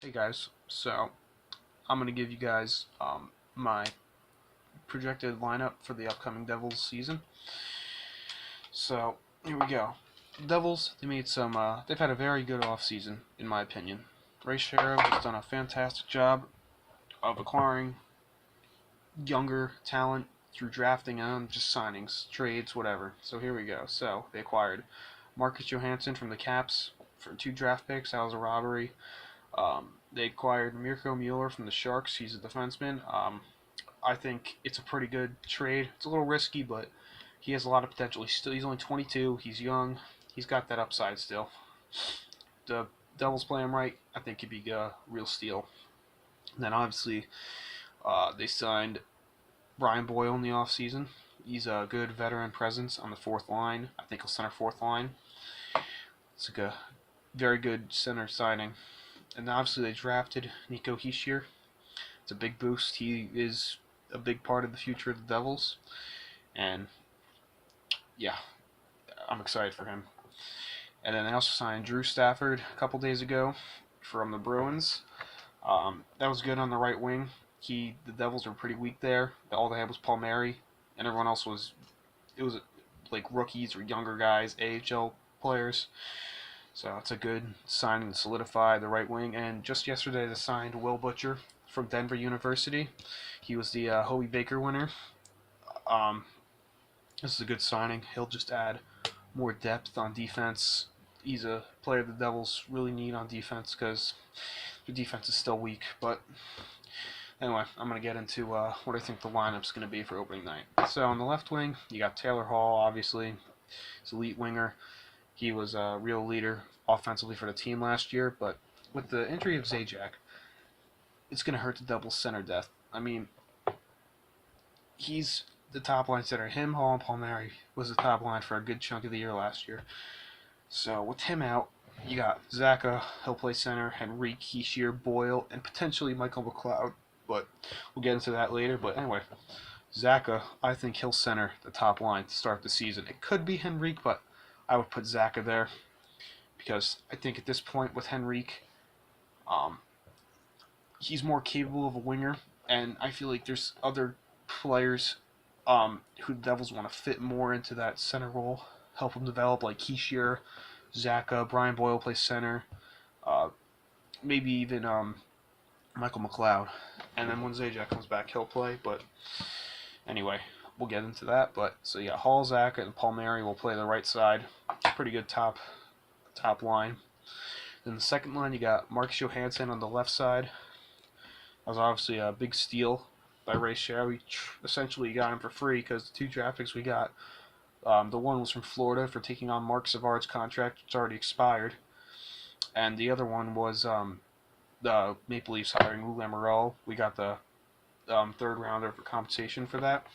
Hey guys, so I'm gonna give you guys my projected lineup for the upcoming Devils season. So here we go. Devils, they made some. They've had a very good off season, in my opinion. Ray Shero has done a fantastic job of acquiring younger talent through drafting and just signings, trades, whatever. So here we go. So they acquired Marcus Johansson from the Caps for 2 draft picks. That was a robbery. They acquired Mirko Mueller from the Sharks. He's a defenseman. I think it's a pretty good trade. It's a little risky, but he has a lot of potential. He's only 22. He's young. He's got that upside still. The Devils play him right. I think he'd be a real steal. And then obviously they signed Brian Boyle in the offseason. He's a good veteran presence on the fourth line. I think he'll center fourth line. It's like a very good center signing. And obviously they drafted Nico Hischier. It's a big boost. He is a big part of the future of the Devils. And yeah, I'm excited for him. And then they also signed Drew Stafford a couple days ago from the Bruins. That was good on the right wing. The Devils were pretty weak there. All they had was Palmieri, and everyone else was like rookies or younger guys, AHL players. So it's a good signing to solidify the right wing. And just yesterday they signed Will Butcher from Denver University. He was the Hobey Baker winner. Um, this is a good signing. He'll just add more depth on defense. He's a player the Devils really need on defense because the defense is still weak. But anyway, I'm going to get into what I think the lineup's going to be for opening night. So on the left wing, you got Taylor Hall, obviously. He's an elite winger. He was a real leader offensively for the team last year, but with the injury of Zajac, it's going to hurt the Devils' center depth. I mean, he's the top line center. Him, Hall, and Palmieri was the top line for a good chunk of the year last year. So with him out, you got Zaka, he'll play center, Henrique, Hischier, Boyle, and potentially Michael McLeod. But we'll get into that later. But anyway, Zaka, I think he'll center the top line to start the season. It could be Henrique, but I would put Zaka there because I think at this point with Henrique, um, he's more capable of a winger, and I feel like there's other players who the Devils want to fit more into that center role, help him develop, like Hischier, Zaka, Brian Boyle plays center, uh, maybe even Michael McLeod. And then when Zajac comes back, he'll play. But anyway, we'll get into that. But so yeah, Hall, Zaka, and Palmieri will play the right side. Pretty good top line. Then the second line, you got Marcus Johansson on the left side. That was obviously a big steal by Ray Shero. We essentially got him for free because the 2 draft picks we got, the one was from Florida for taking on Mark Savard's contract, which already expired, and the other one was the Maple Leafs hiring Lou Lamoriello. We got the third rounder for compensation for that.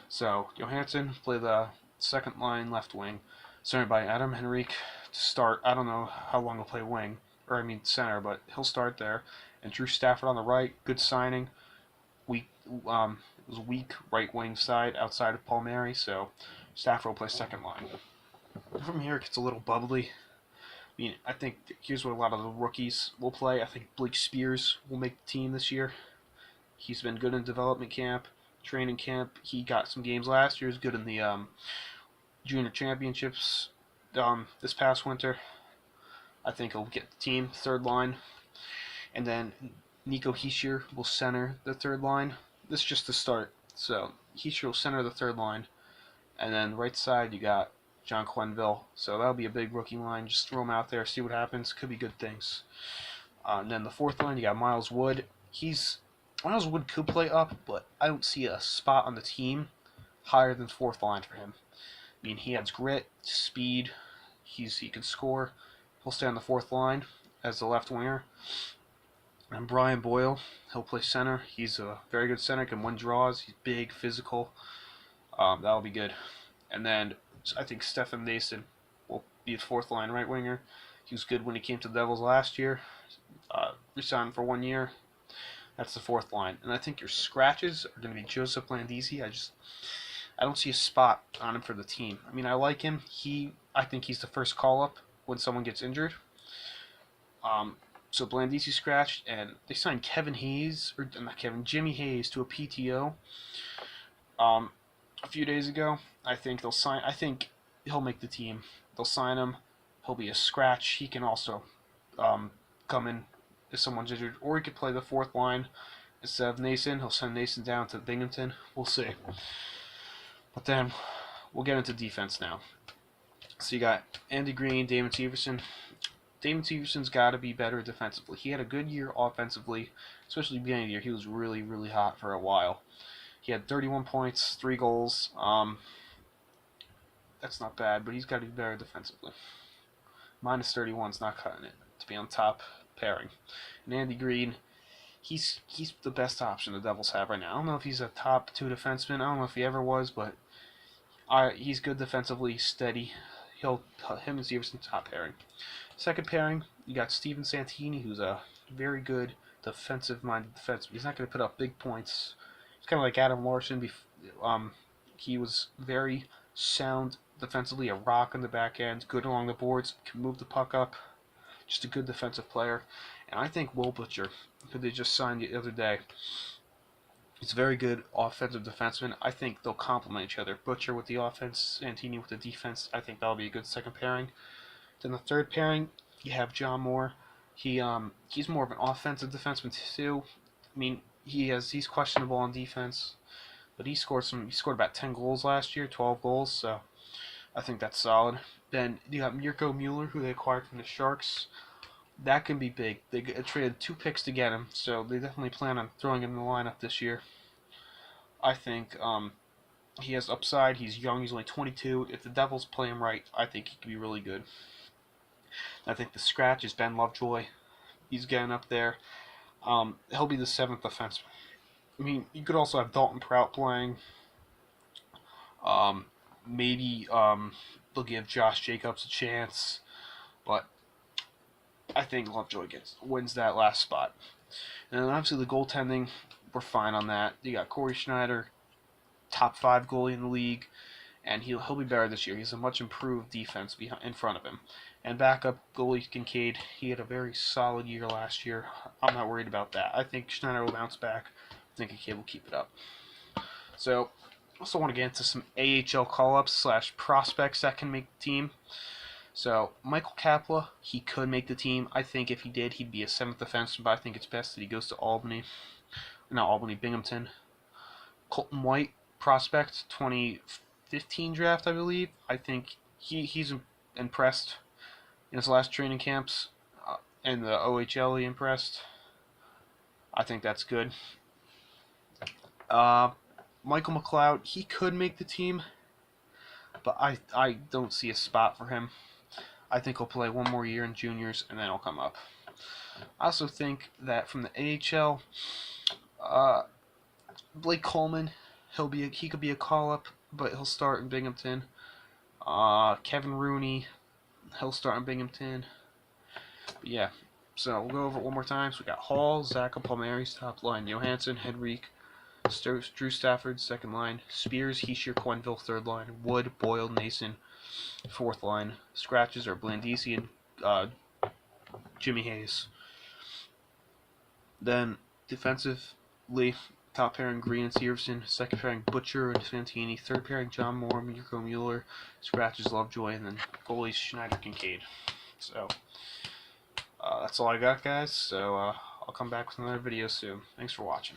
So Johansson played the second line left wing, centered by Adam Henrique to start. I don't know how long he'll play wing, or I mean center, but he'll start there. And Drew Stafford on the right, good signing. Weak, it was weak right wing side outside of Palmieri, so Stafford will play second line. From here, it gets a little bubbly. I mean, I think here's what a lot of the rookies will play. I think Blake Spears will make the team this year. He's been good in development camp, training camp. He got some games last year. He's good in the junior championships this past winter. I think he'll get the team third line. And then Nico Hischier will center the third line. This is just the start. So Hischier will center the third line. And then right side, you got John Quenneville. So that'll be a big rookie line. Just throw him out there, see what happens. Could be good things. And then the fourth line, you got Miles Wood. Miles Wood could play up, but I don't see a spot on the team higher than fourth line for him. I mean, he has grit, speed. He can score. He'll stay on the fourth line as the left winger. And Brian Boyle, he'll play center. He's a very good center, can win draws. He's big, physical. That'll be good. And then I think Stefan Mason will be a fourth line right winger. He was good when he came to the Devils last year. Resigned for 1 year. That's the fourth line. And I think your scratches are going to be Joseph Landisi. I don't see a spot on him for the team. I mean, I like him. I think he's the first call up when someone gets injured. So Blandisi scratched, and they signed Kevin Hayes, or not Kevin, Jimmy Hayes to a PTO. A few days ago. I think they'll sign. I think he'll make the team. They'll sign him. He'll be a scratch. He can also come in if someone's injured, or he could play the fourth line instead of Nason. He'll send Nason down to Binghamton. We'll see. But then we'll get into defense now. So you got Andy Green, Damon Severson. Damon Severson's got to be better defensively. He had a good year offensively, especially at the beginning of the year. He was really, really hot for a while. He had 31 points, 3 goals. That's not bad, but he's got to be better defensively. Minus 31 is not cutting it to be on top pairing. And Andy Green, he's the best option the Devils have right now. I don't know if he's a top 2 defenseman. I don't know if he ever was, but he's good defensively, steady. Him and Severson top pairing. Second pairing, you got Steven Santini, who's a very good defensive-minded defenseman. He's not going to put up big points. He's kind of like Adam Larson. He was very sound defensively, a rock on the back end, good along the boards, can move the puck up. Just a good defensive player. And I think Will Butcher, who they just signed the other day, he's a very good offensive defenseman. I think they'll complement each other. Butcher with the offense, Santini with the defense. I think that'll be a good second pairing. Then the third pairing, you have John Moore. He's more of an offensive defenseman too. I mean, he's questionable on defense, but he scored about 10 goals last year, 12 goals, so I think that's solid. Then you got Mirko Mueller, who they acquired from the Sharks. That can be big. They traded 2 picks to get him, so they definitely plan on throwing him in the lineup this year. I think he has upside. He's young. He's only 22. If the Devils play him right, I think he could be really good. I think the scratch is Ben Lovejoy. He's getting up there. He'll be the 7th defenseman. I mean, you could also have Dalton Prout playing. Maybe they'll give Josh Jacobs a chance, but I think Lovejoy wins that last spot. And then obviously the goaltending, we're fine on that. You got Corey Schneider, top 5 goalie in the league, and he'll be better this year. He has a much improved defense in front of him. And backup goalie Kincaid, he had a very solid year last year. I'm not worried about that. I think Schneider will bounce back. I think Kincaid will keep it up. So, also want to get into some AHL call-ups / prospects that can make the team. So, Michael Kapla, he could make the team. I think if he did, he'd be a 7th defenseman, but I think it's best that he goes to Albany. Not Albany, Binghamton. Colton White, prospect, 2015 draft, I believe. I think he's impressed in his last training camps. In the OHL, he impressed. I think that's good. Michael McLeod, he could make the team, but I don't see a spot for him. I think he'll play one more year in juniors, and then he'll come up. I also think that from the AHL, Blake Coleman, he could be a call-up, but he'll start in Binghamton. Kevin Rooney, he'll start in Binghamton. But yeah, so we'll go over it one more time. So we got Hall, Zach, Palmieri's top line, Johansson, Henrique, Drew Stafford, second line, Spears, Heischer, Quenville, third line, Wood, Boyle, Nason, fourth line. Scratches are Blandisi and Jimmy Hayes. Then defensively, top pairing Green and Severson, second pairing Butcher and Santini, third pairing John Moore, Mirko Mueller, Scratches Lovejoy, and then goalies Schneider, Kincaid. So that's all I got, guys. So I'll come back with another video soon. Thanks for watching.